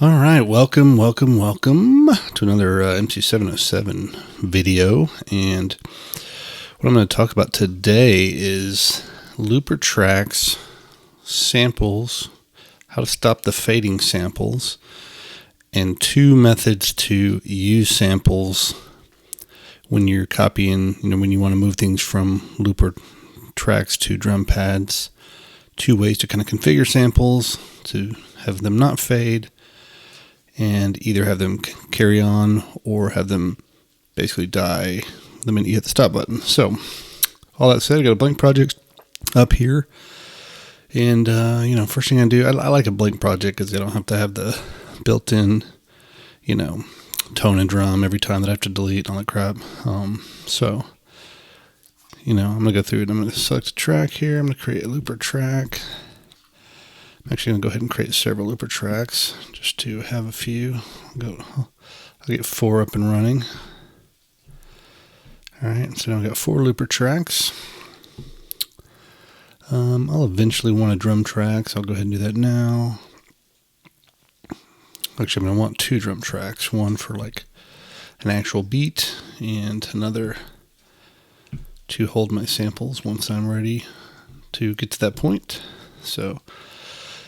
All right, welcome to another MC-707 video. And what I'm going to talk about today is looper tracks, samples, how to stop the fading samples, and two methods to use samples when you're copying, when you want to move things from looper tracks to drum pads. Two ways to kind of configure samples to have them not fade, and either have them carry on or have them basically die the minute you hit the stop button. So, all that said, I got a blank project up here. And, first thing I do, I like a blank project because I don't have to have the built-in, tone and drum every time that I have to delete and all that crap. I'm going to go through it. I'm going to select a track here. I'm going to create a looper track. I'm actually going to go ahead and create several looper tracks just to have a few. I'll get 4 up and running. Alright, so now I've got 4 looper tracks. I'll eventually want a drum track, so I'll go ahead and do that now. Actually, I'm going to want 2 drum tracks. One for like an actual beat and another to hold my samples once I'm ready to get to that point. So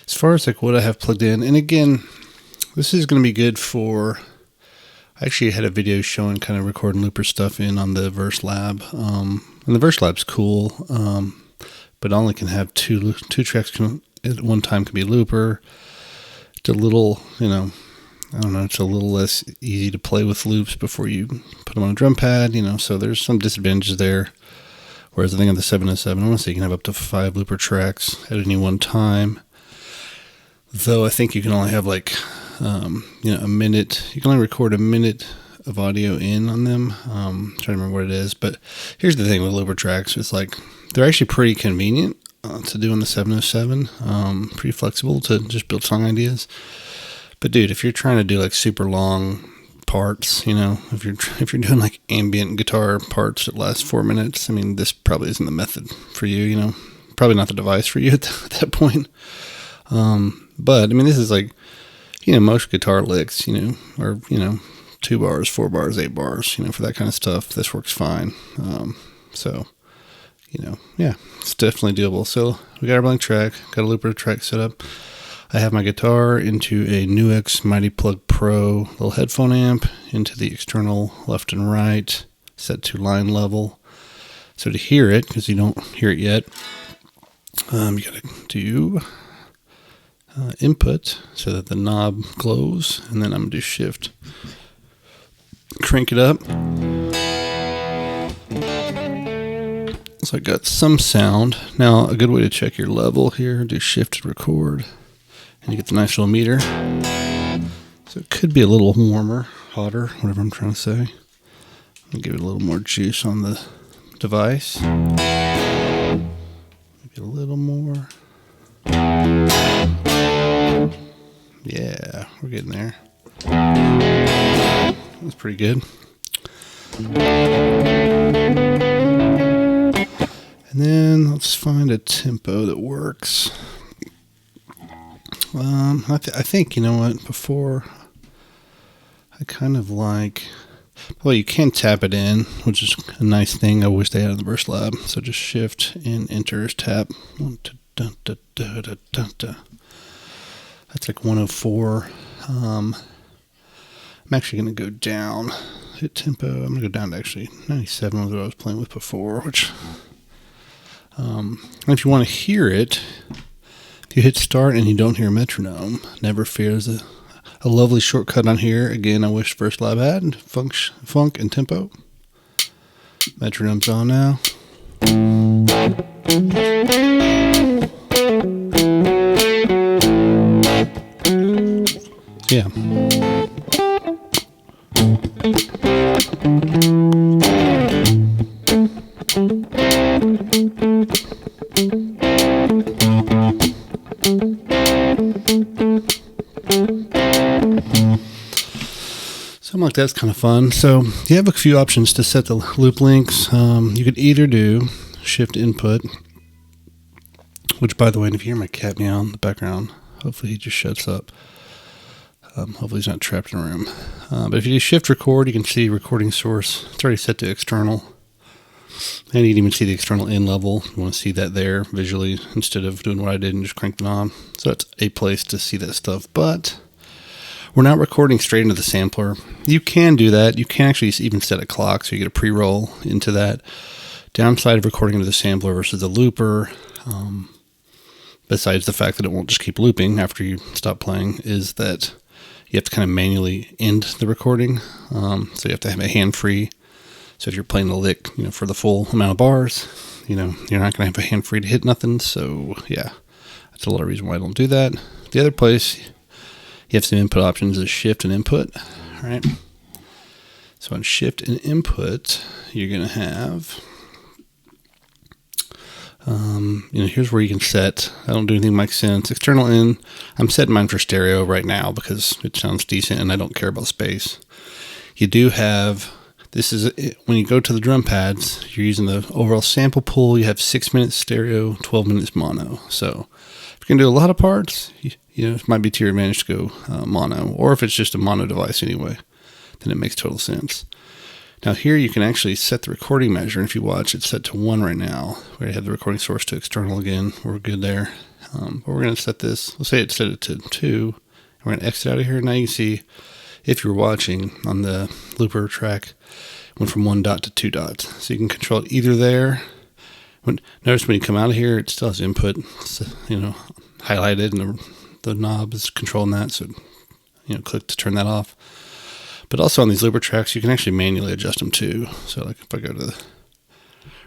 as far as like what I have plugged in, and again, this is going to be good for, I actually had a video showing kind of recording looper stuff in on the Verse Lab. And the Verse Lab's cool, but only can have two tracks at one time can be a looper. It's a little, it's a little less easy to play with loops before you put them on a drum pad, so there's some disadvantages there. Whereas I think on the 707, I want to say you can have up to 5 looper tracks at any one time. Though I think you can only have like, a minute. You can only record a minute of audio in on them. I'm trying to remember what it is. But here's the thing with looper tracks. It's like, they're actually pretty convenient to do on the 707. Pretty flexible to just build song ideas. But dude, if you're trying to do like super long parts, if you're doing like ambient guitar parts that last 4 minutes, this probably isn't the method for you, probably not the device for you at that point. But this is like, most guitar licks, are, 2 bars, 4 bars, 8 bars, for that kind of stuff. This works fine. It's definitely doable. So we got our blank track, got a looper track set up. I have my guitar into a Nux Mighty-Plug Pro little headphone amp into the external left and right, set to line level. So to hear it, because you don't hear it yet, you got to do input so that the knob glows, and then I'm going to do shift, crank it up. So I got some sound. Now a good way to check your level here, do shift record, and you get the nice little meter. So it could be a little warmer, hotter, whatever I'm trying to say. I'll give it a little more juice on the device. Maybe a little more. Yeah, we're getting there. That's pretty good. And then let's find a tempo that works. I think, before I kind of like, well, you can tap it in, which is a nice thing. I wish they had in the Verse Lab. So just shift and enter is tap. That's like 104. I'm actually going to go down, hit tempo. I'm going to go down to actually 97 was what I was playing with before, which, if you want to hear it, if you hit start and you don't hear metronome, never fear. There's a lovely shortcut on here. Again, I wish Verse Lab had funk and tempo. Metronome's on now. Yeah. Something like that's kind of fun. So you have a few options to set the loop lengths. You could either do shift input, which, by the way, if you hear my cat meow in the background, hopefully he just shuts up. Hopefully he's not trapped in a room. But if you do shift record, you can see recording source. It's already set to external. And you can even see the external in level. You want to see that there visually instead of doing what I did and just crank it on. So that's a place to see that stuff. But we're not recording straight into the sampler. You can do that. You can actually even set a clock so you get a pre-roll into that. Downside of recording into the sampler versus the looper, besides the fact that it won't just keep looping after you stop playing, is that you have to kind of manually end the recording. So you have to have a hand-free. So if you're playing the lick, for the full amount of bars, you're not going to have a hand-free to hit nothing. So yeah, that's a lot of reason why I don't do that. The other place you have some input options is shift and input. All right. So on shift and input, you're going to have, here's where you can set. I don't do anything mic sense. External in, I'm setting mine for stereo right now because it sounds decent and I don't care about space. You do have, this is when you go to the drum pads, you're using the overall sample pool. You have 6 minutes stereo, 12 minutes mono. So if you can do a lot of parts, it might be to your advantage to go mono. Or if it's just a mono device anyway, then it makes total sense. Now here you can actually set the recording measure. And if you watch, it's set to 1 right now. We already have the recording source to external again. We're good there. But we're going to set this, let's say it's set it to 2. We're going to exit out of here. Now you can see, if you're watching on the looper track, went from 1 dot to 2 dots. So you can control it either there. Notice when you come out of here, it still has input, highlighted, and the knob is controlling that. So, click to turn that off. But also on these looper tracks, you can actually manually adjust them too. So like if I go to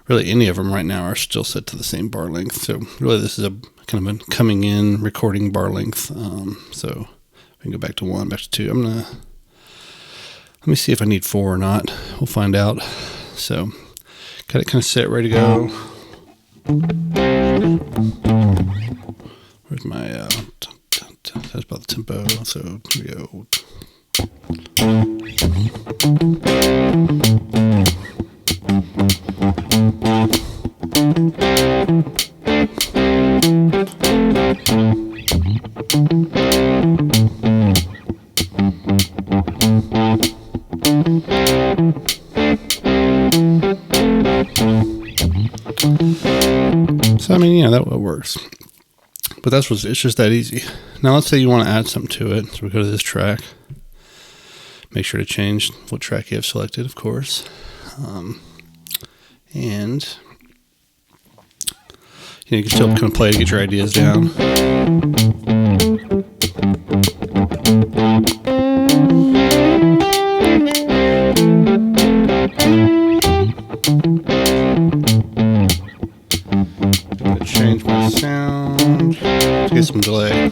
really any of them right now are still set to the same bar length. So really this is a kind of a coming in recording bar length. So we can go back to 1, back to 2. Let me see if I need 4 or not. We'll find out. So got it kind of set, ready to go. Where's my, that's about the tempo. So here we go. So that works. But it's just that easy. Now let's say you want to add something to it. So we go to this track. Make sure to change what track you have selected, of course. And you can still kind of play to get your ideas down. Change my sound to get some delay.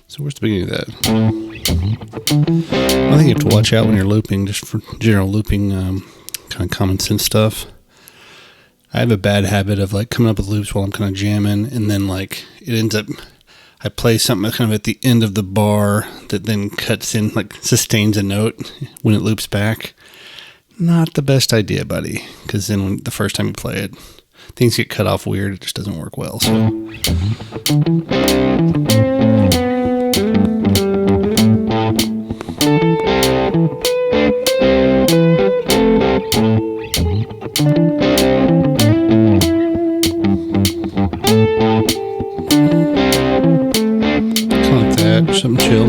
So where's the beginning of that? I think you have to watch out when you're looping, just for general looping, kind of common sense stuff. I have a bad habit of coming up with loops while I'm kind of jamming, and then it ends up, I play something kind of at the end of the bar that then cuts in, sustains a note when it loops back. Not the best idea, buddy, because then the first time you play it, things get cut off weird. It just doesn't work well. So. Something chill.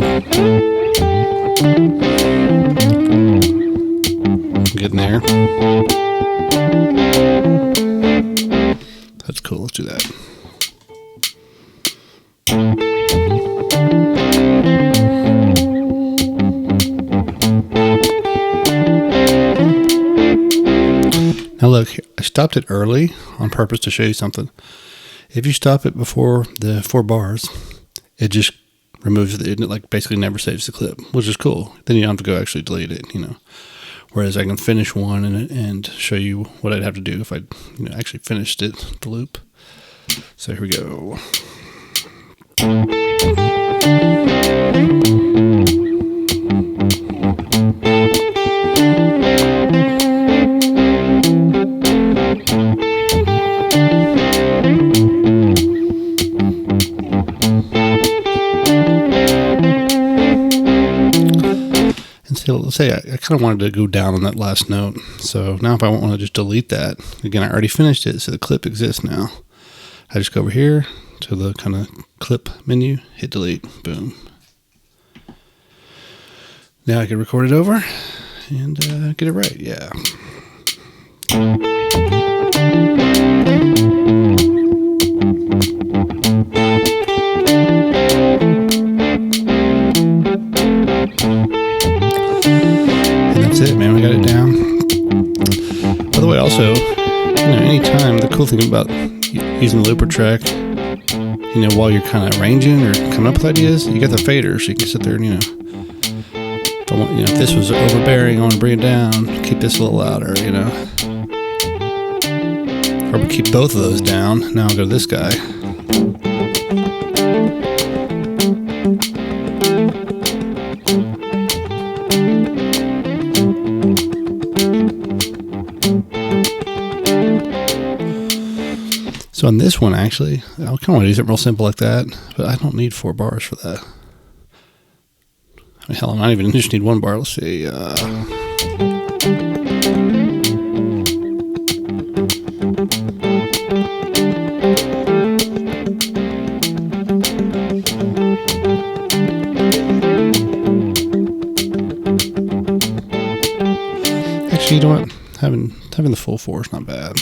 Getting there. That's cool. Let's do that. Now look, I stopped it early on purpose to show you something. If you stop it before the 4 bars, it just removes it, basically never saves the clip, which is cool. Then you don't have to go actually delete it, Whereas I can finish one and show you what I'd have to do if I actually finished it, the loop. So here we go. let's say I kind of wanted to go down on that last note. So now if I want to just delete that, again, I already finished it, so the clip exists now. I just go over here to the kind of clip menu, hit delete, boom. Now I can record it over and get it right, yeah. That's it, man. We got it down. By the way, also, anytime, the cool thing about using the looper track, while you're kind of arranging or coming up with ideas, you got the fader, so you can sit there and, if this was overbearing, I want to bring it down, keep this a little louder, Or we keep both of those down. Now I'll go to this guy. So on this one, actually, I kind of want to use it real simple like that, but I don't need 4 bars for that. I mean, hell, I might even just need 1 bar. Let's see. Actually, you know what? Having the full 4 is not bad.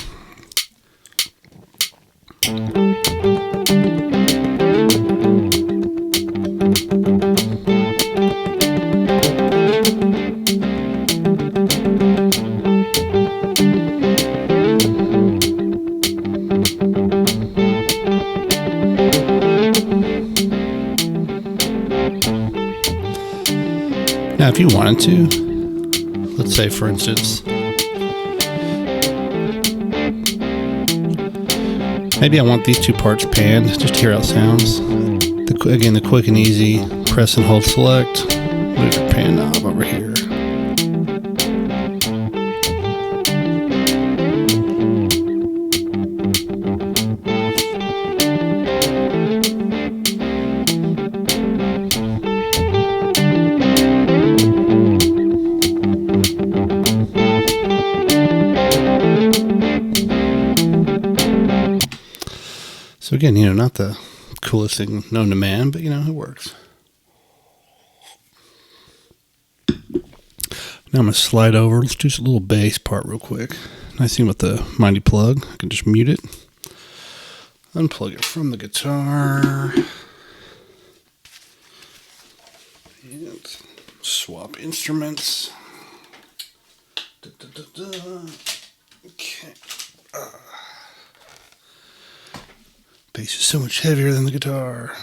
Now, if you wanted to, let's say, for instance, maybe I want these 2 parts panned just to hear how it sounds. Again, the quick and easy, press and hold select, move your pan knob over here. So again, not the coolest thing known to man, but it works. Now I'm going to slide over. Let's do a little bass part real quick. Nice thing with the Mighty-Plug, I can just mute it. Unplug it from the guitar. And swap instruments. Okay. Bass is so much heavier than the guitar.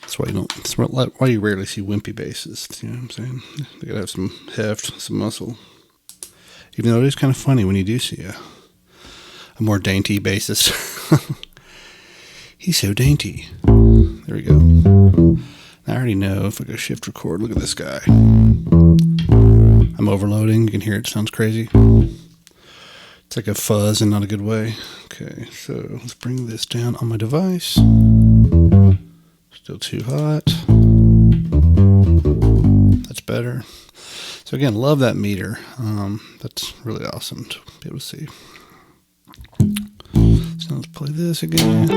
That's why why you rarely see wimpy basses. You know what I'm saying? They gotta have some heft, some muscle. Even though it is kind of funny when you do see a more dainty bassist. He's so dainty. There we go. I already know if I go shift record, look at this guy. I'm overloading. You can hear it sounds crazy. It's like a fuzz in not a good way. Okay, so let's bring this down on my device. Still too hot. That's better. So again, love that meter. That's really awesome to be able to see. So let's play this again.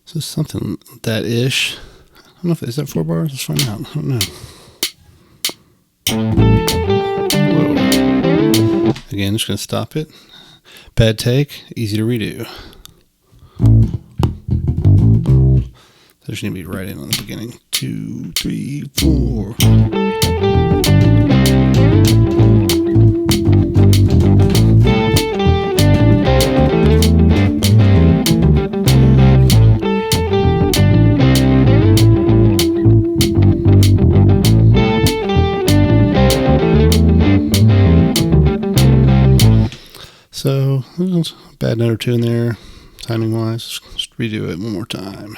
So something that ish. I don't know if is that 4 bars. Let's find out. I don't know. Whoa. Again, just gonna stop it. Bad take, easy to redo. So just need to be right in on the beginning. 2, 3, 4. there's a bad note or two in there, timing wise. Just redo it one more time.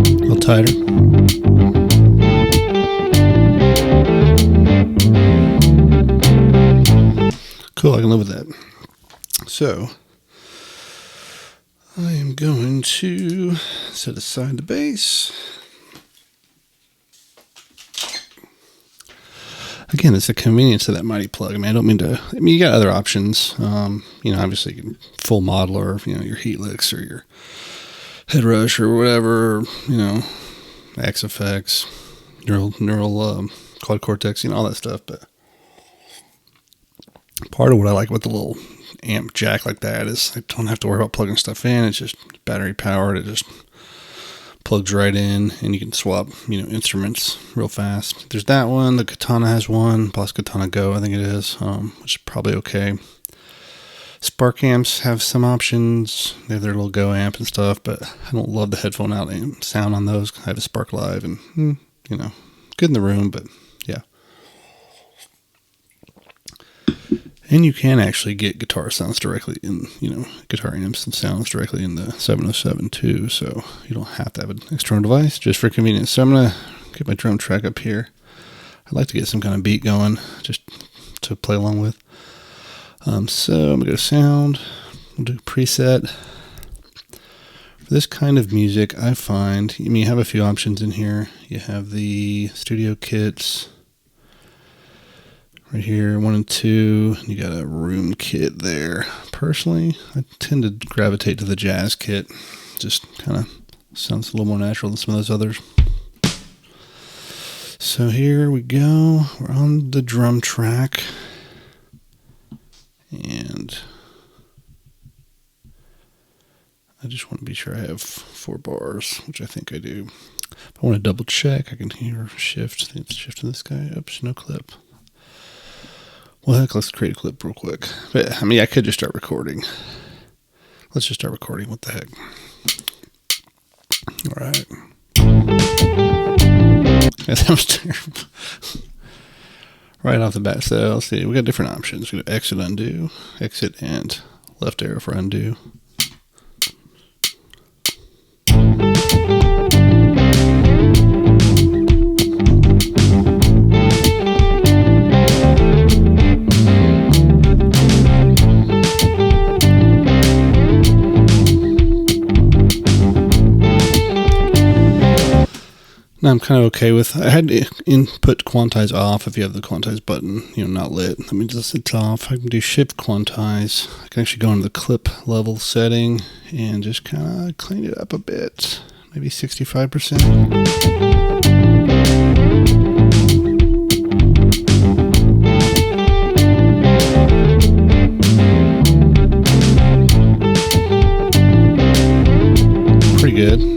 A little tighter. Cool, I can live with that. So, I am going to set aside the bass. Again, it's the convenience of that Mighty-Plug. I mean, I don't mean to, you got other options. Obviously you can full modeler, your heat licks or your head rush or whatever, X effects, neural quad cortex, all that stuff. But part of what I like with the little amp jack like that is I don't have to worry about plugging stuff in. It's just battery powered. It just plugs right in, and you can swap, instruments real fast. There's that one. The Katana has one, plus Katana Go, I think it is, which is probably okay. Spark amps have some options. They have their little Go amp and stuff, but I don't love the headphone out amp sound on those. I have a Spark Live, and good in the room, but yeah. And you can actually get guitar sounds directly in, guitar amps and sounds directly in the 707 too. So you don't have to have an external device just for convenience. So I'm going to get my drum track up here. I'd like to get some kind of beat going just to play along with. So I'm going to go to sound. We'll do preset. For this kind of music, I find, you have a few options in here. You have the studio kits. Right here, 1 and 2, you got a room kit there. Personally, I tend to gravitate to the jazz kit. Just kind of sounds a little more natural than some of those others. So here we go. We're on the drum track. And I just want to be sure I have 4 bars, which I think I do. If I want to double check, I can hear shift. I think it's shifting this guy. Oops, no clip. Well, heck, let's create a clip real quick. But, I could just start recording. Let's just start recording. What the heck? All right. That was terrible. Right off the bat. So, let's see. We got different options. We got exit, undo. Exit and left arrow for undo. Now I'm kind of okay with, I had to input quantize off if you have the quantize button, not lit. That means it's off. I can do shift quantize. I can actually go into the clip level setting and just kind of clean it up a bit. Maybe 65%. Pretty good.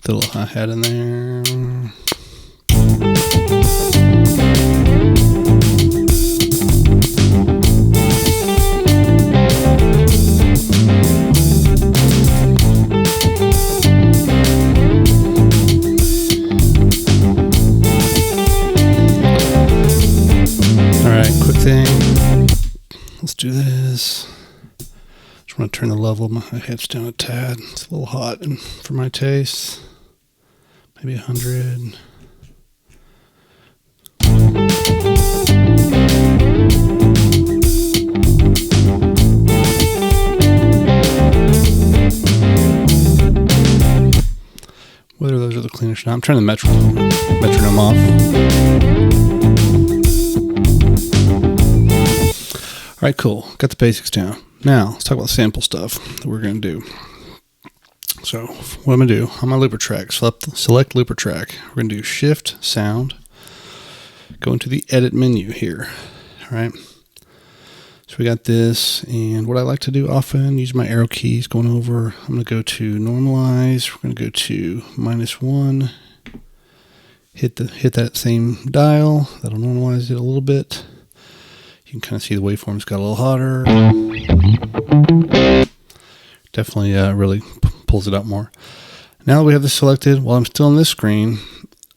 The little hi-hat in there. Alright, quick thing. Let's do this. Just want to turn the level of my hips down a tad. It's a little hot and for my taste. Maybe 100. Whether those are the cleanest or not. I'm turning the metronome off. All right, cool. Got the basics down. Now, let's talk about sample stuff that we're going to do. So, what I'm going to do, on my looper track, select looper track. We're going to do shift, sound, go into the edit menu here. All right. So So we got this, and what I like to do often, use my arrow keys going over. I'm going to go to normalize. We're going to go to -1. Hit that same dial. That'll normalize it a little bit. You can kind of see the waveforms got a little hotter. Definitely really pulls it out more. Now that we have this selected, while I'm still on this screen,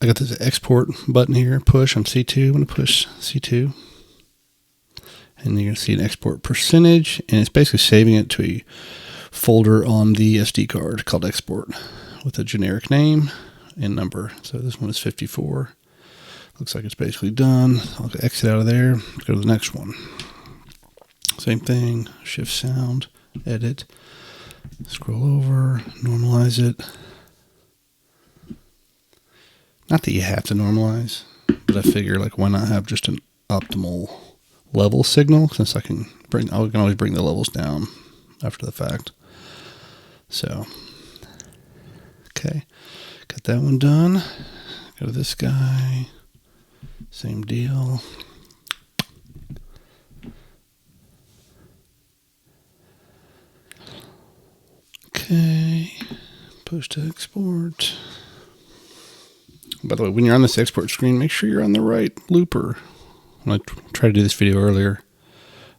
I got this export button here. Push on C2. I'm going to push C2. And you're going to see an export percentage, and it's basically saving it to a folder on the SD card called export with a generic name and number. So this one is 54. Looks like it's basically done. I'll exit out of there. Let's go to the next one. Same thing. Shift sound, edit, scroll over, normalize it. Not that you have to normalize, but I figure like why not have just an optimal level signal, since I can always bring the levels down after the fact. So, okay, got that one done. Go to this guy, same deal. Okay, push to export. By the way, when you're on this export screen, make sure you're on the right looper. When I tried to do this video earlier,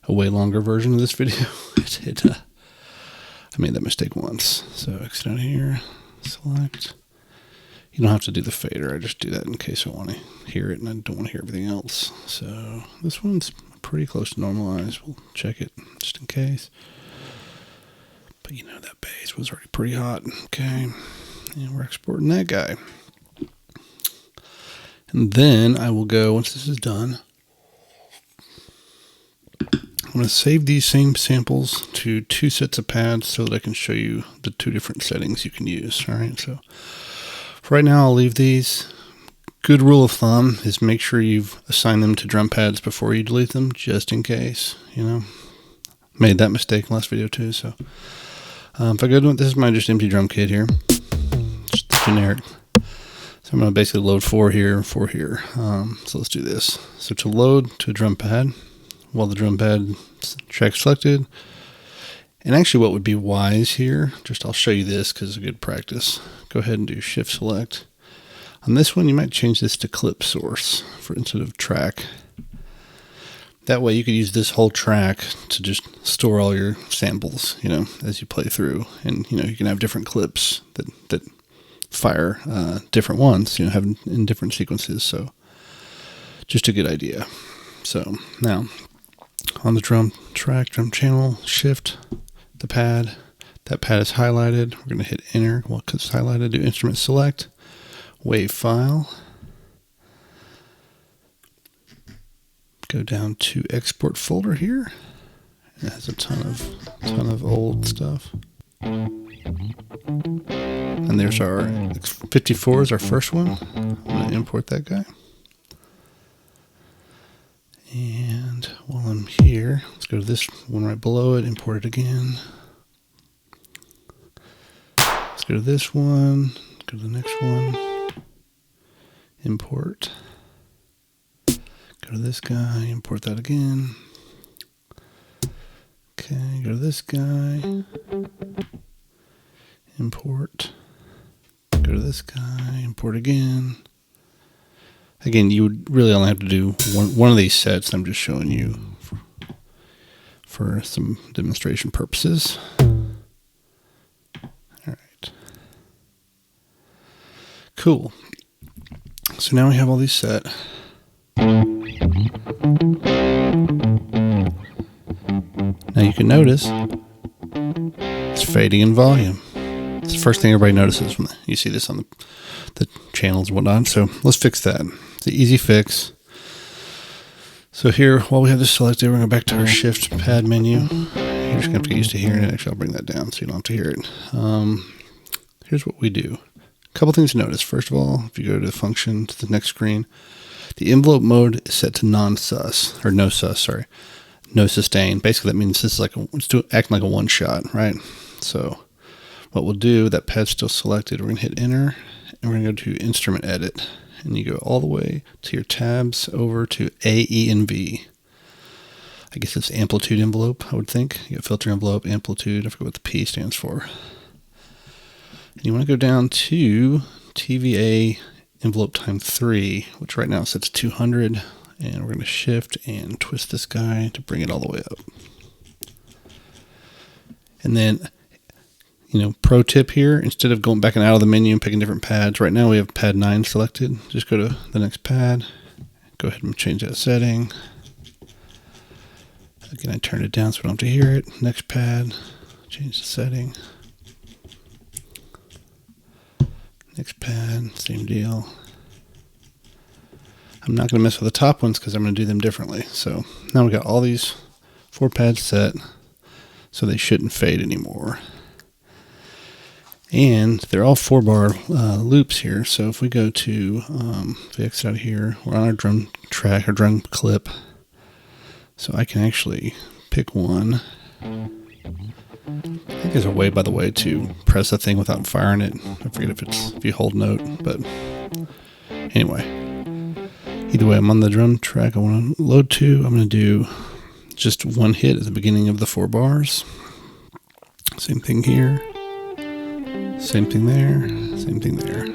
a way longer version of this video, I made that mistake once. So exit out here, select. You don't have to do the fader. I just do that in case I want to hear it and I don't want to hear everything else. So this one's pretty close to normalized. We'll check it just in case. But you know that bass was already pretty hot. Okay, and we're exporting that guy. And then I will go, once this is done, I'm going to save these same samples to 2 sets of pads so that I can show you the 2 different settings you can use. All right, so for right now, I'll leave these. Good rule of thumb is make sure you've assigned them to drum pads before you delete them, just in case, you know. Made that mistake in the last video too, so. If I go to, this is my just empty drum kit here, just the generic. So I'm going to basically load 4 here, 4 here. So let's do this. So to load to a drum pad, while the drum pad track selected, and actually what would be wise here, just I'll show you this because it's a good practice. Go ahead and do shift select. On this one, you might change this to clip source for instead of track. That way you could use this whole track to just store all your samples, you know, as you play through. And, you know, you can have different clips that fire different ones, you know, have in different sequences. So just a good idea. So now on the drum track, drum channel, shift the pad. That pad is highlighted. We're going to hit enter. Well, because it's highlighted, do instrument select, wave file. Go down to export folder here. It has a ton of old stuff. And there's our 54 is our first one. I'm going to import that guy. And while I'm here, let's go to this one right below it, import it again. Let's go to this one, go to the next one, import. Go to this guy, import that again. Okay, go to this guy, import. Go to this guy, import again. Again, you would really only have to do one of these sets. I'm just showing you for some demonstration purposes. All right. Cool. So now we have all these set. Now you can notice it's fading in volume. It's the first thing everybody notices when you see this on the channels and whatnot. So let's fix that. It's an easy fix. So here, while we have this selected, we're going to go back to our shift pad menu. You're just going to have to get used to hearing it. Actually, I'll bring that down so you don't have to hear it. Here's what we do. A couple things to notice. First of all, if you go to the function to the next screen, the envelope mode is set to non-sus, or no sus, sorry. No sustain. Basically, that means this is like it's acting like a one shot, right? So what we'll do, that pad's still selected. We're going to hit enter, and we're going to go to instrument edit. And you go all the way to your tabs over to A, E, and V. I guess it's amplitude envelope, I would think. You got filter envelope, amplitude, I forget what the P stands for. And you want to go down to TVA envelope time 3, which right now sets 200. And we're going to shift and twist this guy to bring it all the way up. And then, pro tip here, instead of going back and out of the menu and picking different pads, right now we have pad 9 selected. Just go to the next pad. Go ahead and change that setting. Again, I turned it down so we don't have to hear it. Next pad, change the setting. Next pad, same deal. I'm not going to mess with the top ones because I'm going to do them differently. So now we've got all these 4 pads set, so they shouldn't fade anymore. And they're all 4-bar loops here. So if we go to, if we exit out of here, we're on our drum track, our drum clip. So I can actually pick one. I think there's a way, by the way, to press the thing without firing it. I forget if you hold note, but anyway. Either way, I'm on the drum track I want to load to. I'm going to do just one hit at the beginning of the 4 bars. Same thing here. Same thing there. Same thing there.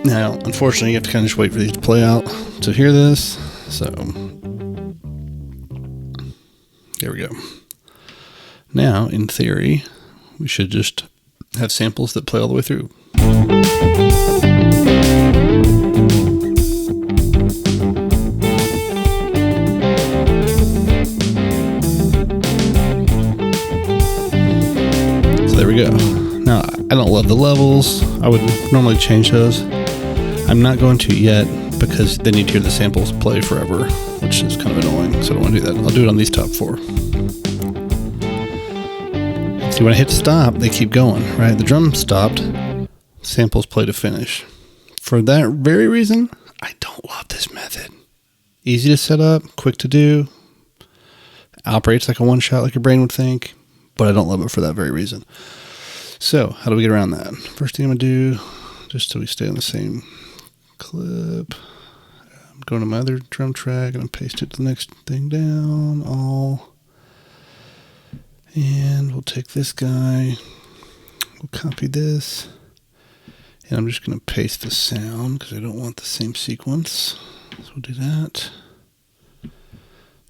Now, unfortunately, you have to kind of just wait for these to play out to hear this. So, there we go. Now, in theory, we should just have samples that play all the way through. So there we go. Now, I don't love the levels. I would normally change those. I'm not going to yet, because then you'd hear the samples play forever, which is kind of annoying, so I don't want to do that. I'll do it on these top 4. See, when I hit stop, they keep going, right? The drum stopped, samples play to finish. For that very reason, I don't love this method. Easy to set up, quick to do, operates like a one-shot like your brain would think, but I don't love it for that very reason. So, how do we get around that? First thing I'm going to do, just so we stay on the same clip, I'm going to my other drum track and paste it to the next thing down, all, and we'll take this guy, we'll copy this, and I'm just going to paste the sound because I don't want the same sequence, so we'll do that.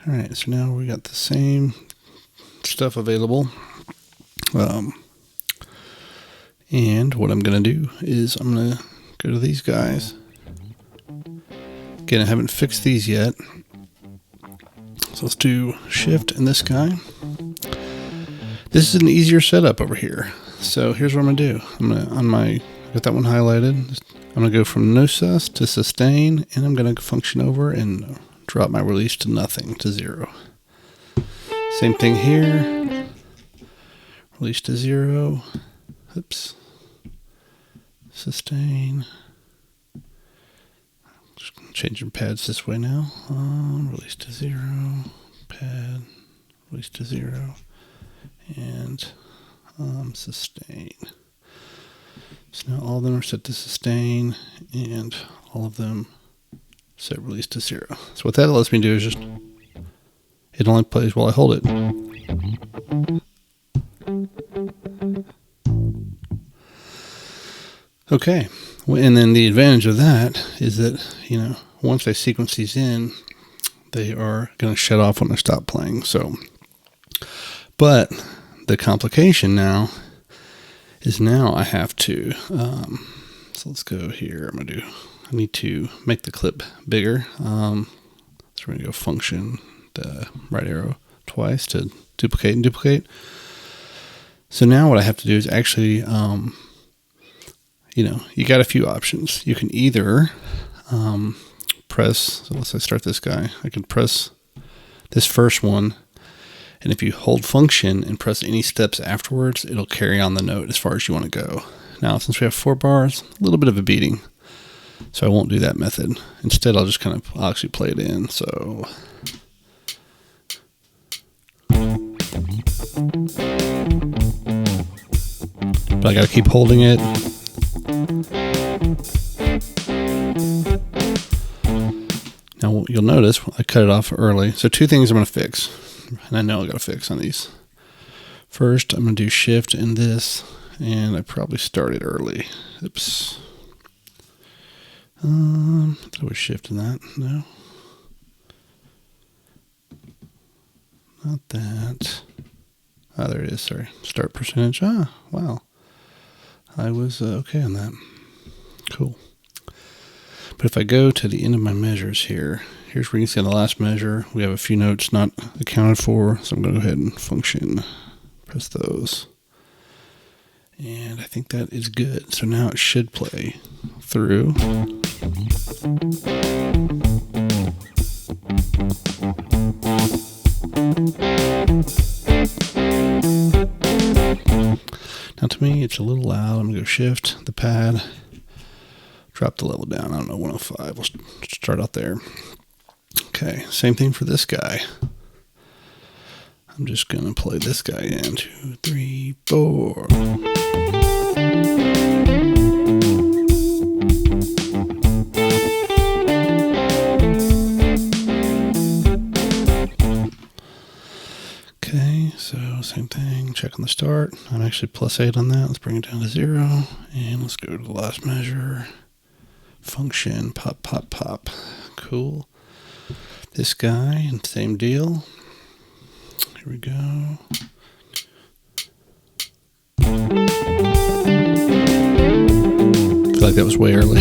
Alright, so now we got the same stuff available, and what I'm going to do is I'm going to go to these guys. Again, I haven't fixed these yet. So let's do shift and this guy. This is an easier setup over here. So here's what I'm gonna do. I got that one highlighted. I'm gonna go from no sus to sustain, and I'm gonna function over and drop my release to nothing, to 0. Same thing here. Release to 0. Oops. Sustain. Changing pads this way now. Release to 0, pad, release to 0, and sustain. So now all of them are set to sustain, and all of them set release to 0. So what that lets me do is just, it only plays while I hold it. Okay, and then the advantage of that is that, once I sequence these in, they are going to shut off when I stop playing. So, but the complication now is I have to, so let's go here. I need to make the clip bigger. So we're going to go function, the right arrow twice to duplicate and duplicate. So now what I have to do is actually, you got a few options. You can either press, so let's say start this guy. I can press this first one, and if you hold function and press any steps afterwards, it'll carry on the note as far as you want to go. Now, since we have 4 bars, a little bit of a beating, so I won't do that method. Instead, I'll actually play it in, so. But I gotta keep holding it. Now you'll notice I cut it off early. So two things I'm going to fix, and I know I got to fix on these. First, I'm going to do shift in this, and I probably started early. Oops. I thought I was shifting that. No. Not that. Ah, there it is. Sorry. Start percentage. Ah, wow. I was okay on that. Cool. But if I go to the end of my measures here, here's where you can see on the last measure, we have a few notes not accounted for. So I'm going to go ahead and function. Press those. And I think that is good. So now it should play through. Now to me, it's a little loud. I'm going to go shift the pad, drop the level down. I don't know, 105. We'll start out there. Okay, same thing for this guy. I'm just going to play this guy in. 2, 3, 4. Okay, so same thing. Check on the start. I'm actually +8 on that. Let's bring it down to 0. And let's go to the last measure. Function, pop, pop, pop. Cool. This guy, same deal. Here we go. I feel like that was way early.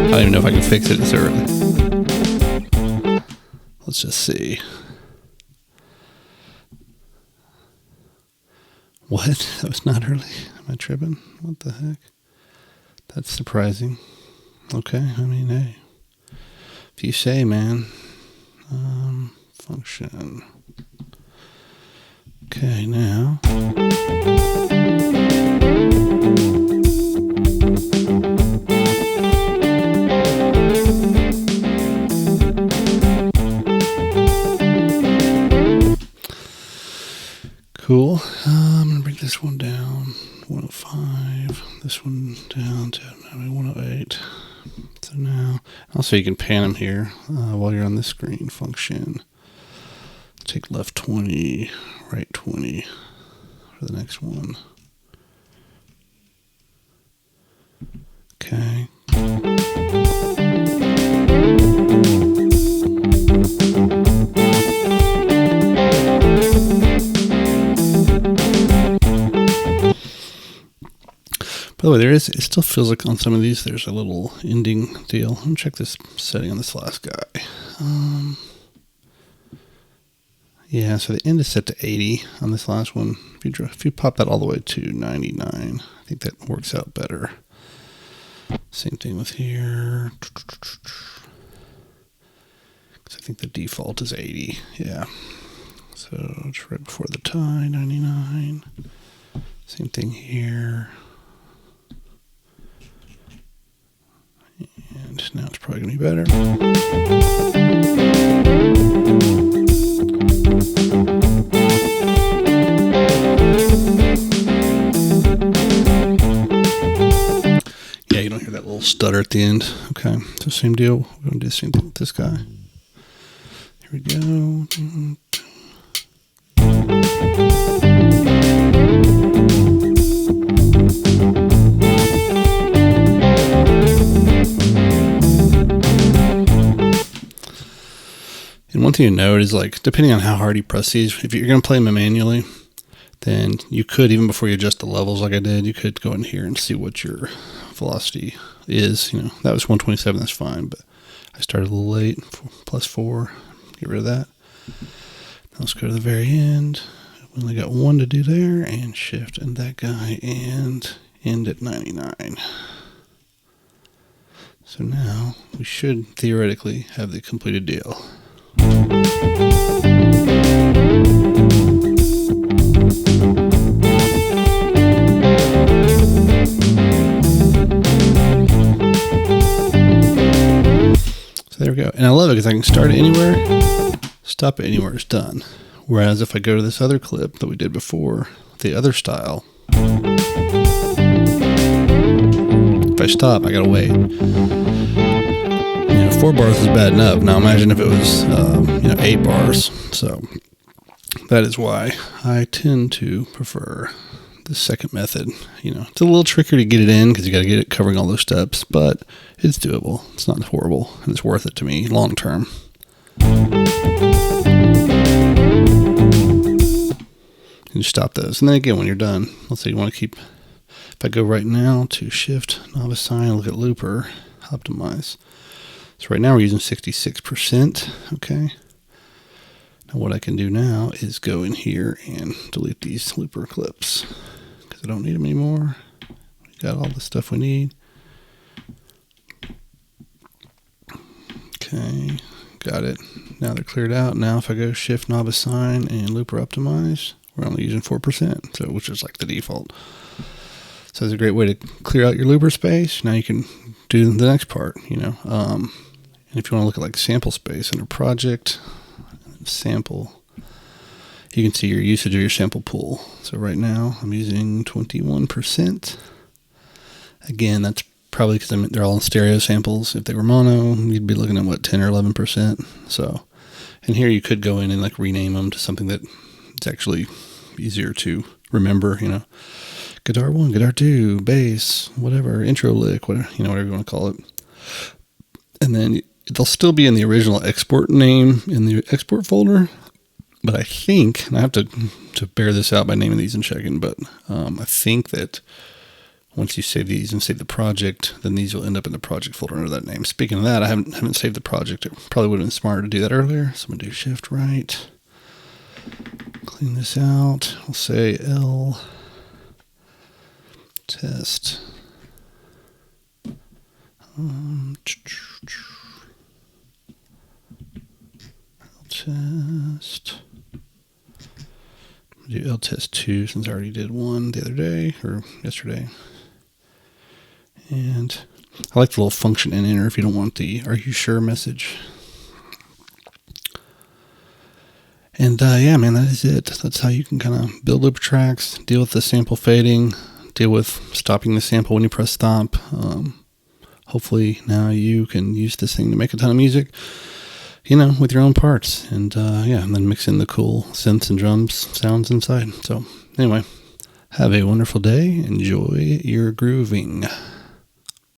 I don't even know if I can fix it this early. Let's just see. What? That was not early? Am I tripping? What the heck? That's surprising. Okay, I mean, hey. If you say, man. Function. Okay, now. Cool. I'm going to bring this one down. 105. This one down to 108. So now, also you can pan them here while you're on this screen. Function. Take left 20, right 20 for the next one. Okay. By the way, it still feels like on some of these there's a little ending deal. Let me check this setting on this last guy. Yeah, so the end is set to 80 on this last one. If you pop that all the way to 99, I think that works out better. Same thing with here. Because I think the default is 80. Yeah. So it's right before the tie, 99. Same thing here. And now it's probably going to be better. Yeah, you don't hear that little stutter at the end. Okay, so same deal. We're going to do the same thing with this guy. Here we go. And one thing to note is, like, depending on how hard you press these, if you're going to play them manually, then you could, even before you adjust the levels like I did, you could go in here and see what your velocity is. You know, that was 127, that's fine, but I started a little late, +4, get rid of that. Now let's go to the very end. We only got one to do there, and shift and that guy, and end at 99. So now we should theoretically have the completed deal. So there we go. And I love it because I can start it anywhere, stop it anywhere, it's done. Whereas if I go to this other clip that we did before, the other style, if I stop, I gotta wait. 4 bars is bad enough. Now imagine if it was 8 bars. So that is why I tend to prefer the second method. It's a little trickier to get it in because you got to get it covering all those steps, but it's doable. It's not horrible, and it's worth it to me long term. You stop those, and then again when you're done, let's say you want to keep. If I go right now to Shift, Novice Sign, look at Looper, Optimize. So right now we're using 66%. Okay. Now what I can do now is go in here and delete these looper clips because I don't need them anymore. We got all the stuff we need. Okay, got it. Now they're cleared out. Now if I go Shift, Novice Sign, and Looper Optimize, we're only using 4%, so which is like the default. So it's a great way to clear out your looper space. Now you can do the next part, and if you want to look at like sample space under project, sample, you can see your usage of your sample pool. So right now I'm using 21%. Again, that's probably because they're all in stereo samples. If they were mono, you'd be looking at 10 or 11%. So, and here you could go in and like rename them to something that it's actually easier to remember, guitar 1, guitar 2, bass, whatever, intro lick, whatever you want to call it. And then they'll still be in the original export name in the export folder. But I think, and I have to bear this out by naming these and checking, but I think that once you save these and save the project, then these will end up in the project folder under that name. Speaking of that, I haven't saved the project. It probably would have been smarter to do that earlier. So I'm going to do Shift right. Clean this out. We'll say L test. L test. Do L test 2 since I already did one the other day or yesterday. And I like the little function in enter if you don't want the "are you sure" message. And yeah, man, that is it. That's how you can kind of build loop tracks, deal with the sample fading, deal with stopping the sample when you press stop. Hopefully now you can use this thing to make a ton of music, with your own parts. And yeah, and then mix in the cool synths and drums sounds inside. So anyway, have a wonderful day. Enjoy your grooving.